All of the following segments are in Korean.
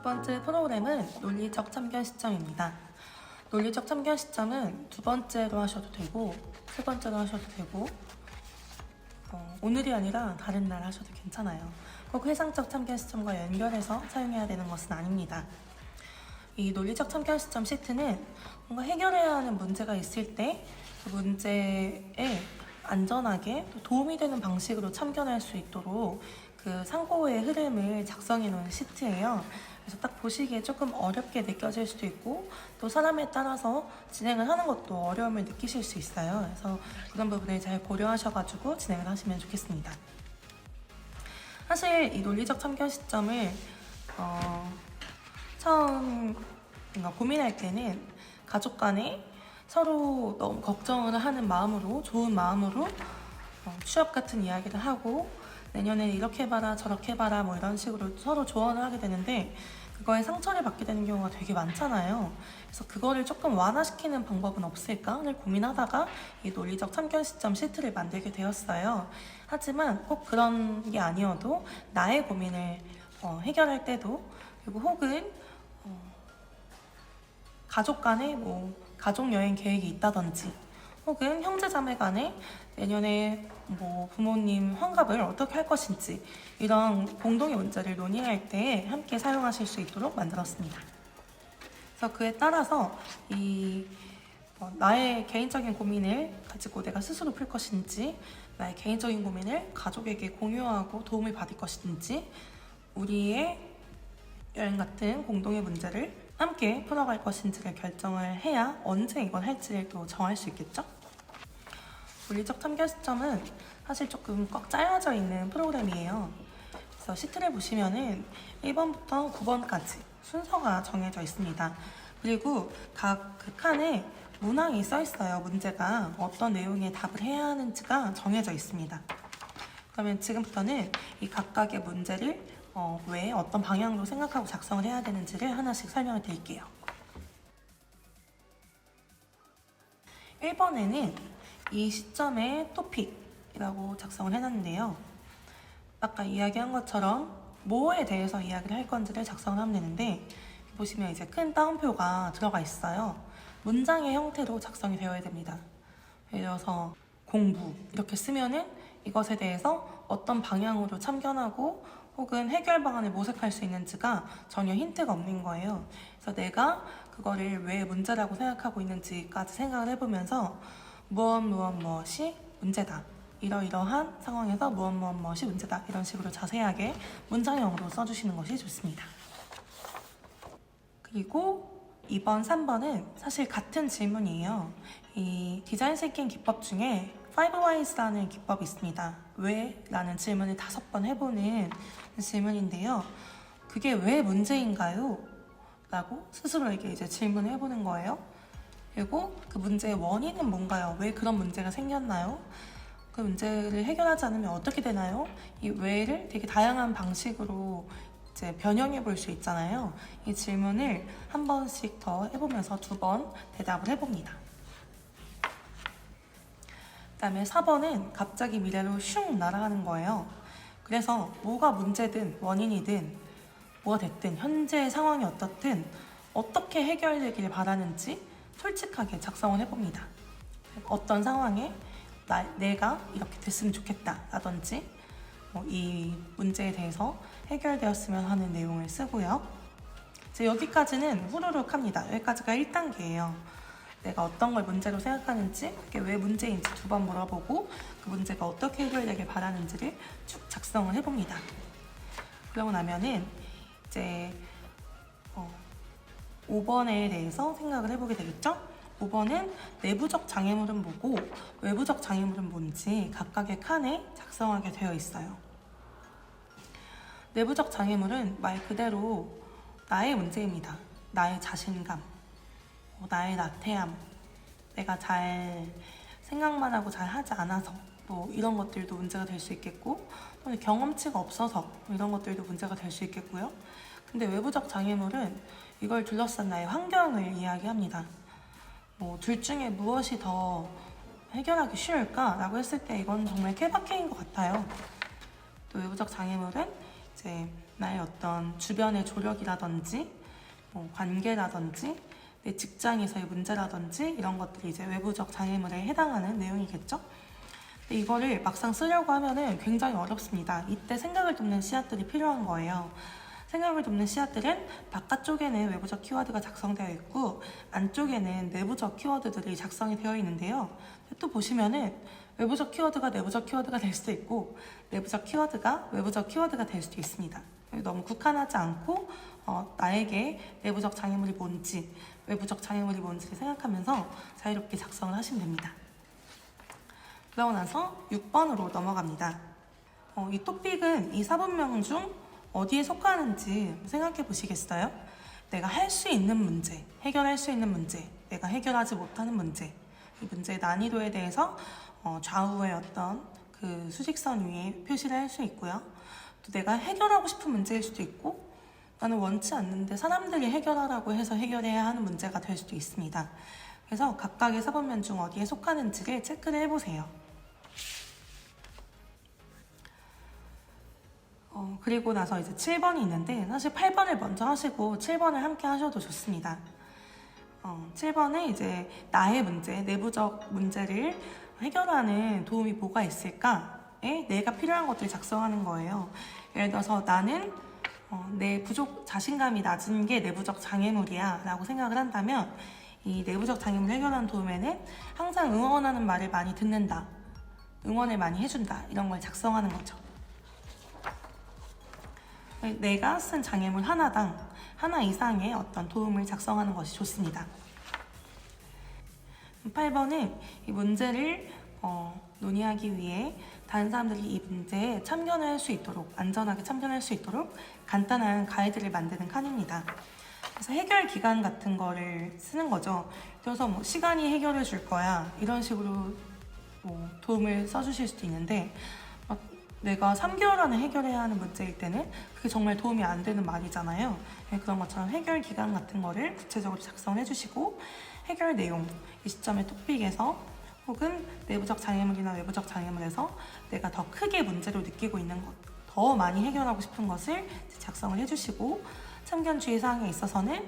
번째 프로그램은 논리적 참견 시점입니다. 논리적 참견 시점은 두 번째로 하셔도 되고 세 번째로 하셔도 되고 오늘이 아니라 다른 날 하셔도 괜찮아요. 꼭 회상적 참견 시점과 연결해서 사용해야 되는 것은 아닙니다. 이 논리적 참견 시점 시트는 뭔가 해결해야 하는 문제가 있을 때 그 문제에 안전하게 도움이 되는 방식으로 참견할 수 있도록 그 상고의 흐름을 작성해 놓은 시트예요. 그래서 딱 보시기에 조금 어렵게 느껴질 수도 있고 또 사람에 따라서 진행을 하는 것도 어려움을 느끼실 수 있어요. 그래서 그런 부분을 잘 고려하셔가지고 진행을 하시면 좋겠습니다. 사실 이 논리적 참견 시점을 처음 고민할 때는 가족 간에 서로 너무 걱정을 하는 마음으로 좋은 마음으로 취업 같은 이야기를 하고 내년에 이렇게 해봐라 저렇게 해봐라 뭐 이런 식으로 서로 조언을 하게 되는데 그거에 상처를 받게 되는 경우가 되게 많잖아요. 그래서 그거를 조금 완화시키는 방법은 없을까를 고민하다가 이 논리적 참견 시점 시트를 만들게 되었어요. 하지만 꼭 그런 게 아니어도 나의 고민을 해결할 때도 그리고 혹은 가족 간에 가족 여행 계획이 있다든지 혹은 형제자매 간에 내년에 부모님 환갑을 어떻게 할 것인지 이런 공동의 문제를 논의할 때 함께 사용하실 수 있도록 만들었습니다. 그래서 그에 따라서 나의 개인적인 고민을 가지고 내가 스스로 풀 것인지 나의 개인적인 고민을 가족에게 공유하고 도움을 받을 것인지 우리의 여행 같은 공동의 문제를 함께 풀어갈 것인지를 결정을 해야 언제 이걸 할지를 또 정할 수 있겠죠? 논리적 참견 시점은 사실 조금 꽉 짜여져 있는 프로그램이에요. 그래서 시트를 보시면은 1번부터 9번까지 순서가 정해져 있습니다. 그리고 각 그 칸에 문항이 써 있어요. 문제가 어떤 내용의 답을 해야 하는지가 정해져 있습니다. 그러면 지금부터는 이 각각의 문제를 왜 어떤 방향으로 생각하고 작성을 해야 되는지를 하나씩 설명을 드릴게요. 1번에는 이 시점의 토픽이라고 작성을 해놨는데요. 아까 이야기한 것처럼 뭐에 대해서 이야기를 할 건지를 작성을 하면 되는데 보시면 이제 큰 따옴표가 들어가 있어요. 문장의 형태로 작성이 되어야 됩니다. 예를 들어서 공부 이렇게 쓰면은 이것에 대해서 어떤 방향으로 참견하고 혹은 해결 방안을 모색할 수 있는지가 전혀 힌트가 없는 거예요. 그래서 내가 그거를 왜 문제라고 생각하고 있는지까지 생각을 해보면서 무엇이 문제다. 이러이러한 상황에서 무엇이 문제다. 이런 식으로 자세하게 문장형으로 써주시는 것이 좋습니다. 그리고 2번, 3번은 사실 같은 질문이에요. 이 디자인 싱킹 기법 중에 5Whys라는 기법이 있습니다. 왜? 라는 질문을 5번 해보는 질문인데요. 그게 왜 문제인가요? 라고 스스로에게 이제 질문을 해보는 거예요. 그리고 그 문제의 원인은 뭔가요? 왜 그런 문제가 생겼나요? 그 문제를 해결하지 않으면 어떻게 되나요? 이 왜를 되게 다양한 방식으로 이제 변형해 볼 수 있잖아요. 이 질문을 한 번씩 더 해보면서 2번 대답을 해봅니다. 그 다음에 4번은 갑자기 미래로 슝 날아가는 거예요. 그래서 뭐가 문제든 원인이든 뭐가 됐든 현재 상황이 어떻든 어떻게 해결되길 바라는지 솔직하게 작성을 해봅니다. 어떤 상황에 내가 이렇게 됐으면 좋겠다 라든지 이 문제에 대해서 해결되었으면 하는 내용을 쓰고요. 이제 여기까지는 후루룩 합니다. 여기까지가 1단계예요. 내가 어떤 걸 문제로 생각하는지 그게 왜 문제인지 2번 물어보고 그 문제가 어떻게 해결되길 바라는지를 쭉 작성을 해봅니다. 그러고 나면은 이제 5번에 대해서 생각을 해보게 되겠죠? 5번은 내부적 장애물은 뭐고 외부적 장애물은 뭔지 각각의 칸에 작성하게 되어 있어요. 내부적 장애물은 말 그대로 나의 문제입니다. 나의 자신감, 나의 나태함, 내가 잘 생각만 하고 잘 하지 않아서 이런 것들도 문제가 될 수 있겠고 경험치가 없어서 이런 것들도 문제가 될 수 있겠고요. 근데 외부적 장애물은 이걸 둘러싼 나의 환경을 이야기합니다. 둘 중에 무엇이 더 해결하기 쉬울까? 라고 했을 때 이건 정말 케바케인 것 같아요. 또 외부적 장애물은 이제 나의 어떤 주변의 조력이라든지 관계라든지 내 직장에서의 문제라든지 이런 것들이 이제 외부적 장애물에 해당하는 내용이겠죠. 근데 이거를 막상 쓰려고 하면은 굉장히 어렵습니다. 이때 생각을 돕는 씨앗들이 필요한 거예요. 생각을 돕는 씨앗들은 바깥쪽에는 외부적 키워드가 작성되어 있고 안쪽에는 내부적 키워드들이 작성이 되어 있는데요. 또 보시면은 외부적 키워드가 내부적 키워드가 될 수도 있고 내부적 키워드가 외부적 키워드가 될 수도 있습니다. 너무 국한하지 않고 나에게 내부적 장애물이 뭔지 외부적 장애물이 뭔지를 생각하면서 자유롭게 작성을 하시면 됩니다. 그러고 나서 6번으로 넘어갑니다. 이 토픽은 이 사분명 중 어디에 속하는지 생각해 보시겠어요? 내가 할 수 있는 문제, 해결할 수 있는 문제, 내가 해결하지 못하는 문제, 이 문제의 난이도에 대해서 좌우의 어떤 그 수직선 위에 표시를 할 수 있고요. 또 내가 해결하고 싶은 문제일 수도 있고 나는 원치 않는데 사람들이 해결하라고 해서 해결해야 하는 문제가 될 수도 있습니다. 그래서 각각의 사분면 중 어디에 속하는지를 체크를 해보세요. 그리고 나서 이제 7번이 있는데 사실 8번을 먼저 하시고 7번을 함께 하셔도 좋습니다. 7번은 이제 나의 문제, 내부적 문제를 해결하는 도움이 뭐가 있을까에 내가 필요한 것들을 작성하는 거예요. 예를 들어서 나는 내 자신감이 낮은 게 내부적 장애물이야 라고 생각을 한다면 이 내부적 장애물 해결하는 도움에는 항상 응원하는 말을 많이 듣는다, 응원을 많이 해준다 이런 걸 작성하는 거죠. 내가 쓴 장애물 하나당 하나 이상의 어떤 도움을 작성하는 것이 좋습니다. 8번은 이 문제를 논의하기 위해 다른 사람들이 이 문제에 참견을 할 수 있도록 안전하게 참견할 수 있도록 간단한 가이드를 만드는 칸입니다. 그래서 해결 기간 같은 거를 쓰는 거죠. 그래서 뭐 시간이 해결해 줄 거야 이런 식으로 도움을 써주실 수도 있는데 내가 3개월 안에 해결해야 하는 문제일 때는 그게 정말 도움이 안 되는 말이잖아요. 그런 것처럼 해결 기간 같은 거를 구체적으로 작성해 주시고 해결 내용, 이 시점의 토픽에서 혹은 내부적 장애물이나 외부적 장애물에서 내가 더 크게 문제로 느끼고 있는 것, 더 많이 해결하고 싶은 것을 작성을 해주시고 참견 주의사항에 있어서는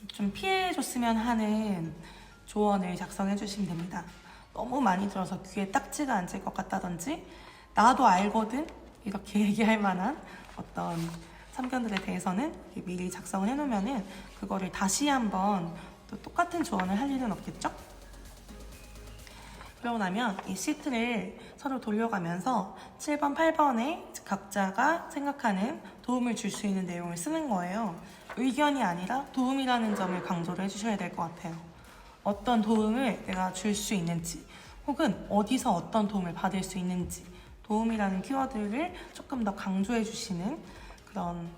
좀 피해줬으면 하는 조언을 작성해 주시면 됩니다. 너무 많이 들어서 귀에 딱지가 앉을 것 같다든지 나도 알거든 이렇게 얘기할 만한 어떤 참견들에 대해서는 미리 작성을 해놓으면은 그거를 다시 한번 또 똑같은 조언을 할 일은 없겠죠? 그러고 나면 이 시트를 서로 돌려가면서 7번, 8번에 각자가 생각하는 도움을 줄 수 있는 내용을 쓰는 거예요. 의견이 아니라 도움이라는 점을 강조를 해주셔야 될 것 같아요. 어떤 도움을 내가 줄 수 있는지 혹은 어디서 어떤 도움을 받을 수 있는지 도움이라는 키워드를 조금 더 강조해 주시는 그런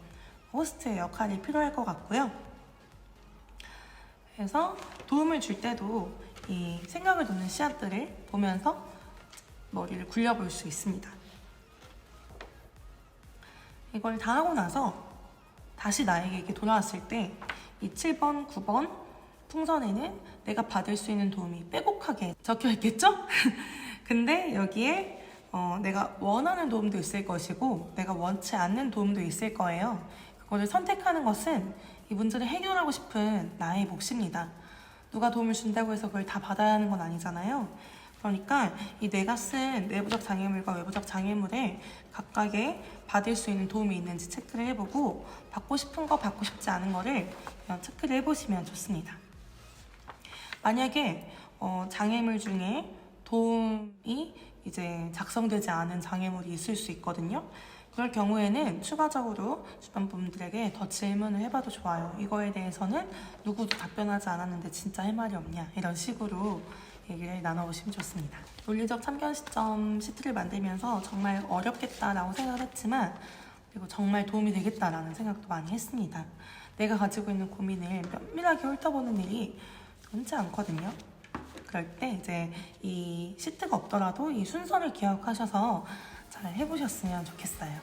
호스트의 역할이 필요할 것 같고요. 그래서 도움을 줄 때도 이 생각을 돕는 씨앗들을 보면서 머리를 굴려볼 수 있습니다. 이걸 다 하고 나서 다시 나에게 돌아왔을 때 이 7번, 9번 풍선에는 내가 받을 수 있는 도움이 빼곡하게 적혀 있겠죠? 근데 여기에 내가 원하는 도움도 있을 것이고 내가 원치 않는 도움도 있을 거예요. 그거를 선택하는 것은 이 문제를 해결하고 싶은 나의 몫입니다. 누가 도움을 준다고 해서 그걸 다 받아야 하는 건 아니잖아요. 그러니까 이 내가 쓴 내부적 장애물과 외부적 장애물에 각각의 받을 수 있는 도움이 있는지 체크를 해보고 받고 싶은 거 받고 싶지 않은 거를 그냥 체크를 해보시면 좋습니다. 만약에 장애물 중에 도움이 이제 작성되지 않은 장애물이 있을 수 있거든요. 그럴 경우에는 추가적으로 주변 분들에게 더 질문을 해봐도 좋아요. 이거에 대해서는 누구도 답변하지 않았는데 진짜 할 말이 없냐 이런 식으로 얘기를 나눠보시면 좋습니다. 논리적 참견 시점 시트를 만들면서 정말 어렵겠다라고 생각을 했지만 그리고 정말 도움이 되겠다라는 생각도 많이 했습니다. 내가 가지고 있는 고민을 면밀하게 훑어보는 일이 흔치 않거든요. 그럴 때 이제 이 시트가 없더라도 이 순서를 기억하셔서 잘 해보셨으면 좋겠어요.